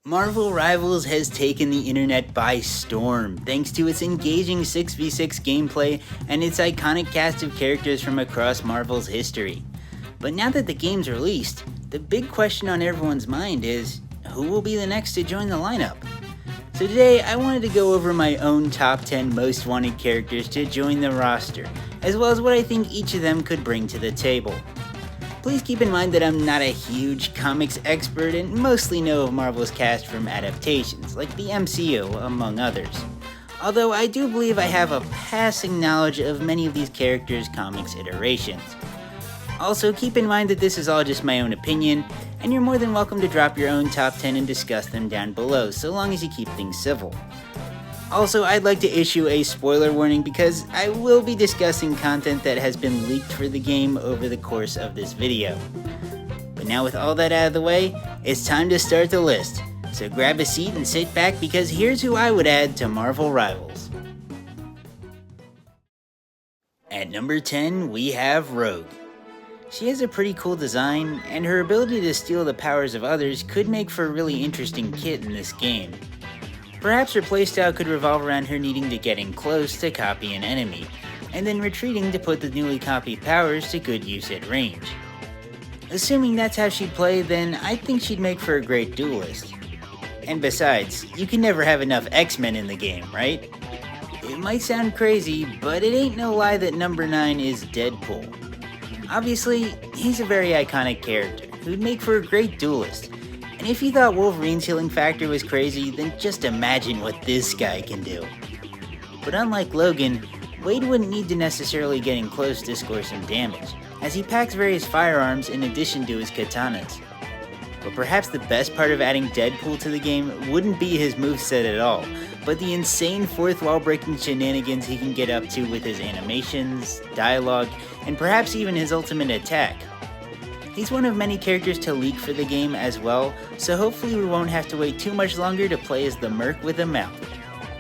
Marvel Rivals has taken the internet by storm thanks to its engaging 6v6 gameplay and its iconic cast of characters from across Marvel's history. But now that the game's released, the big question on everyone's mind is, who will be the next to join the lineup? So today I wanted to go over my own top 10 most wanted characters to join the roster, as well as what I think each of them could bring to the table. Please keep in mind that I'm not a huge comics expert and mostly know of Marvel's cast from adaptations, like the MCU, among others. Although I do believe I have a passing knowledge of many of these characters' comics iterations. Also, keep in mind that this is all just my own opinion, and you're more than welcome to drop your own top 10 and discuss them down below, so long as you keep things civil. Also, I'd like to issue a spoiler warning because I will be discussing content that has been leaked for the game over the course of this video. But now with all that out of the way, it's time to start the list. So grab a seat and sit back because here's who I would add to Marvel Rivals. At number 10, we have Rogue. She has a pretty cool design, and her ability to steal the powers of others could make for a really interesting kit in this game. Perhaps her playstyle could revolve around her needing to get in close to copy an enemy, and then retreating to put the newly copied powers to good use at range. Assuming that's how she'd play, then I think she'd make for a great duelist. And besides, you can never have enough X-Men in the game, right? It might sound crazy, but it ain't no lie that number 9 is Deadpool. Obviously, he's a very iconic character who'd make for a great duelist. And if you thought Wolverine's healing factor was crazy, then just imagine what this guy can do. But unlike Logan, Wade wouldn't need to necessarily get in close to score some damage, as he packs various firearms in addition to his katanas. But perhaps the best part of adding Deadpool to the game wouldn't be his moveset at all, but the insane fourth wall breaking shenanigans he can get up to with his animations, dialogue, and perhaps even his ultimate attack. He's one of many characters to leak for the game as well, so hopefully we won't have to wait too much longer to play as the Merc with a mouth.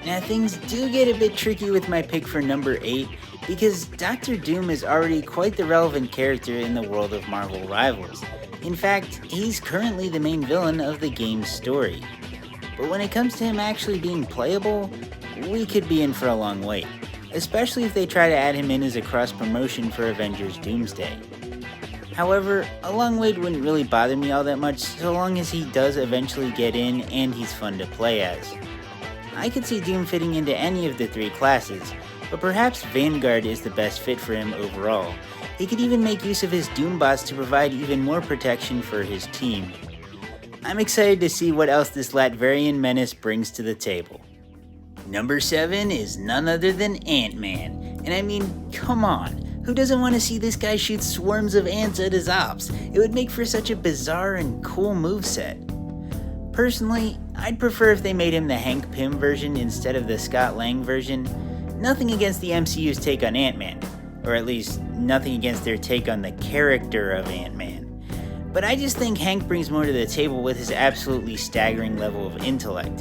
Now things do get a bit tricky with my pick for number 8, because Doctor Doom is already quite the relevant character in the world of Marvel Rivals. In fact, he's currently the main villain of the game's story. But when it comes to him actually being playable, we could be in for a long wait, especially if they try to add him in as a cross-promotion for Avengers Doomsday. However, a long wait wouldn't really bother me all that much so long as he does eventually get in and he's fun to play as. I could see Doom fitting into any of the 3 classes, but perhaps Vanguard is the best fit for him overall. He could even make use of his Doombots to provide even more protection for his team. I'm excited to see what else this Latverian menace brings to the table. Number 7 is none other than Ant-Man, and I mean, come on. Who doesn't want to see this guy shoot swarms of ants at his ops? It would make for such a bizarre and cool moveset. Personally, I'd prefer if they made him the Hank Pym version instead of the Scott Lang version. Nothing against the MCU's take on Ant-Man, or at least nothing against their take on the character of Ant-Man. But I just think Hank brings more to the table with his absolutely staggering level of intellect.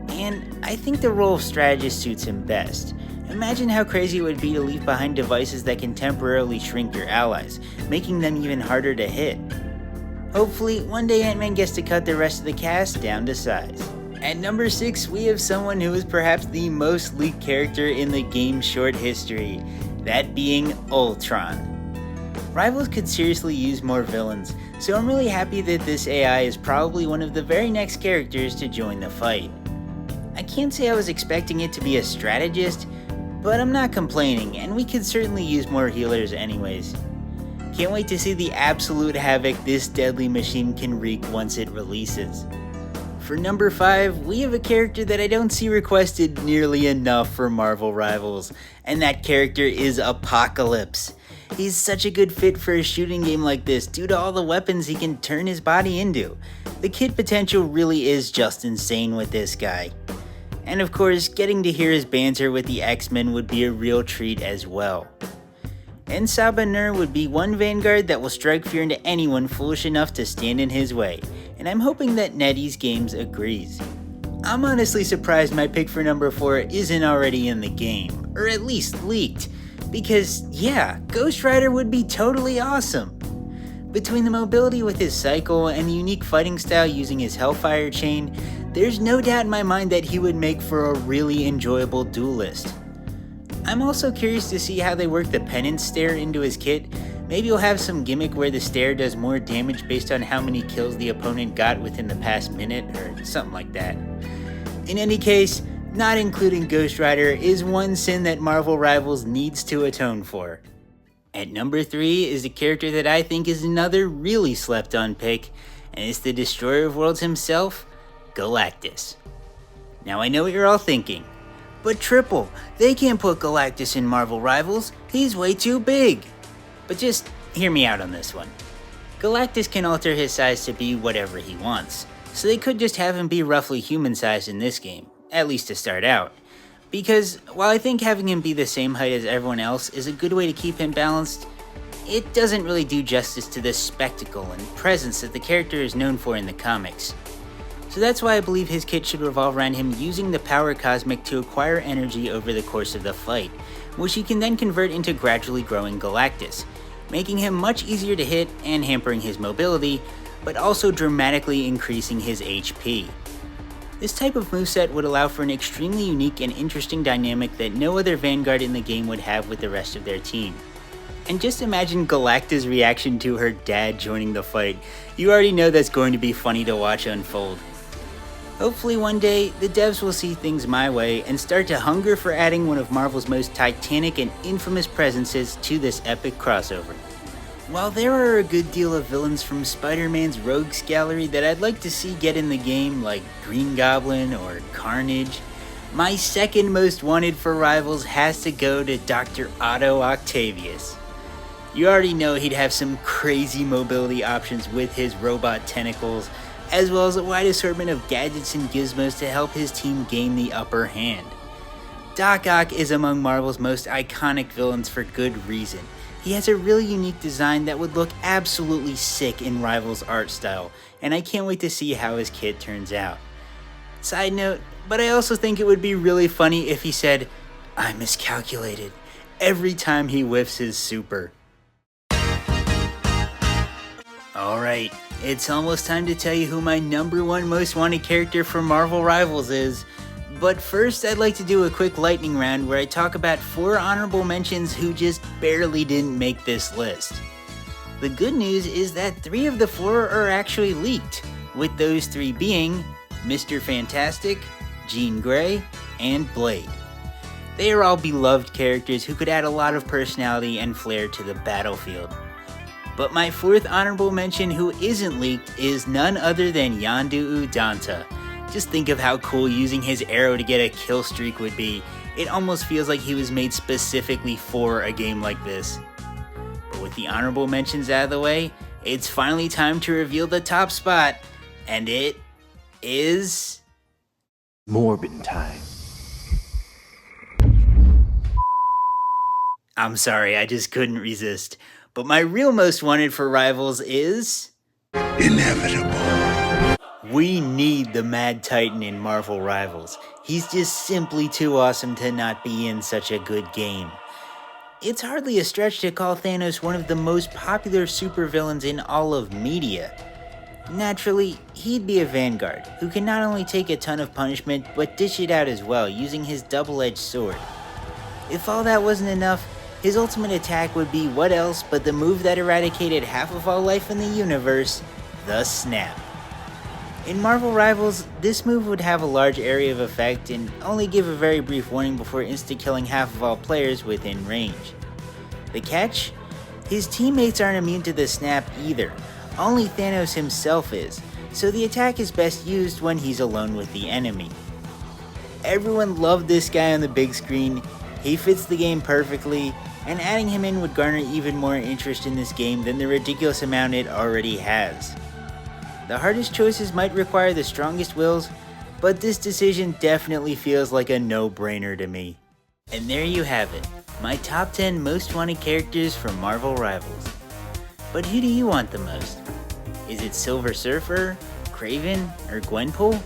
And I think the role of strategist suits him best. Imagine how crazy it would be to leave behind devices that can temporarily shrink your allies, making them even harder to hit. Hopefully, one day Ant-Man gets to cut the rest of the cast down to size. At number 6, we have someone who is perhaps the most leaked character in the game's short history, that being Ultron. Rivals could seriously use more villains, so I'm really happy that this AI is probably one of the very next characters to join the fight. I can't say I was expecting it to be a strategist, but I'm not complaining, and we could certainly use more healers anyways. Can't wait to see the absolute havoc this deadly machine can wreak once it releases. For number 5, we have a character that I don't see requested nearly enough for Marvel Rivals, and that character is Apocalypse. He's such a good fit for a shooting game like this due to all the weapons he can turn his body into. The kid potential really is just insane with this guy. And of course, getting to hear his banter with the X-Men would be a real treat as well. And Sabah Nur would be one Vanguard that will strike fear into anyone foolish enough to stand in his way, and I'm hoping that NetEase Games agrees. I'm honestly surprised my pick for number 4 isn't already in the game, or at least leaked, because yeah, Ghost Rider would be totally awesome. Between the mobility with his cycle and the unique fighting style using his Hellfire chain, there's no doubt in my mind that he would make for a really enjoyable duelist. I'm also curious to see how they work the penance stare into his kit. Maybe he'll have some gimmick where the stare does more damage based on how many kills the opponent got within the past minute, or something like that. In any case, not including Ghost Rider is one sin that Marvel Rivals needs to atone for. At number 3 is a character that I think is another really slept on pick, and it's the Destroyer of Worlds himself, Galactus. Now I know what you're all thinking, but Triple, they can't put Galactus in Marvel Rivals, he's way too big. But just hear me out on this one. Galactus can alter his size to be whatever he wants, so they could just have him be roughly human sized in this game, at least to start out. Because while I think having him be the same height as everyone else is a good way to keep him balanced, it doesn't really do justice to the spectacle and presence that the character is known for in the comics. So that's why I believe his kit should revolve around him using the Power Cosmic to acquire energy over the course of the fight, which he can then convert into gradually growing Galactus, making him much easier to hit and hampering his mobility, but also dramatically increasing his HP. This type of moveset would allow for an extremely unique and interesting dynamic that no other Vanguard in the game would have with the rest of their team. And just imagine Galacta's reaction to her dad joining the fight. You already know that's going to be funny to watch unfold. Hopefully one day, the devs will see things my way and start to hunger for adding one of Marvel's most titanic and infamous presences to this epic crossover. While there are a good deal of villains from Spider-Man's Rogues Gallery that I'd like to see get in the game, like Green Goblin or Carnage, my second most wanted for Rivals has to go to Dr. Otto Octavius. You already know he'd have some crazy mobility options with his robot tentacles, as well as a wide assortment of gadgets and gizmos to help his team gain the upper hand. Doc Ock is among Marvel's most iconic villains for good reason. He has a really unique design that would look absolutely sick in Rivals art style, and I can't wait to see how his kit turns out. Side note, but I also think it would be really funny if he said, "I miscalculated," every time he whiffs his super. Alright, it's almost time to tell you who my number 1 most wanted character for Marvel Rivals is. But first, I'd like to do a quick lightning round where I talk about 4 honorable mentions who just barely didn't make this list. The good news is that 3 of the 4 are actually leaked, with those 3 being Mr. Fantastic, Jean Grey, and Blade. They are all beloved characters who could add a lot of personality and flair to the battlefield. But my 4th honorable mention who isn't leaked is none other than Yondu Udanta. Just think of how cool using his arrow to get a kill streak would be. It almost feels like he was made specifically for a game like this. But with the honorable mentions out of the way, it's finally time to reveal the top spot. And it is... Morbin time. I'm sorry, I just couldn't resist. But my real most wanted for Rivals is... Inevitable. We need the Mad Titan in Marvel Rivals. He's just simply too awesome to not be in such a good game. It's hardly a stretch to call Thanos one of the most popular supervillains in all of media. Naturally, he'd be a Vanguard, who can not only take a ton of punishment, but dish it out as well using his double-edged sword. If all that wasn't enough, his ultimate attack would be what else but the move that eradicated half of all life in the universe, the Snap. In Marvel Rivals, this move would have a large area of effect and only give a very brief warning before insta-killing half of all players within range. The catch? His teammates aren't immune to the Snap either, only Thanos himself is, so the attack is best used when he's alone with the enemy. Everyone loved this guy on the big screen, he fits the game perfectly, and adding him in would garner even more interest in this game than the ridiculous amount it already has. The hardest choices might require the strongest wills, but this decision definitely feels like a no-brainer to me. And there you have it, my top 10 most wanted characters from Marvel Rivals. But who do you want the most? Is it Silver Surfer, Kraven, or Gwenpool?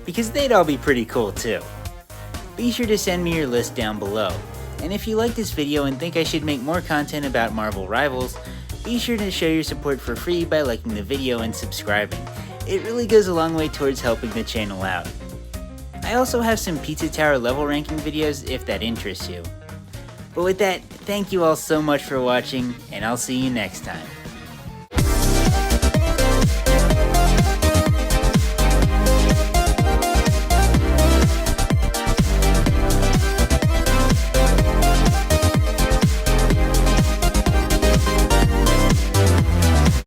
Because they'd all be pretty cool too. Be sure to send me your list down below. And if you like this video and think I should make more content about Marvel Rivals, Be sure to show your support for free by liking the video and subscribing. It really goes a long way towards helping the channel out. I also have some Pizza Tower level ranking videos if that interests you. But with that, thank you all so much for watching, and I'll see you next time.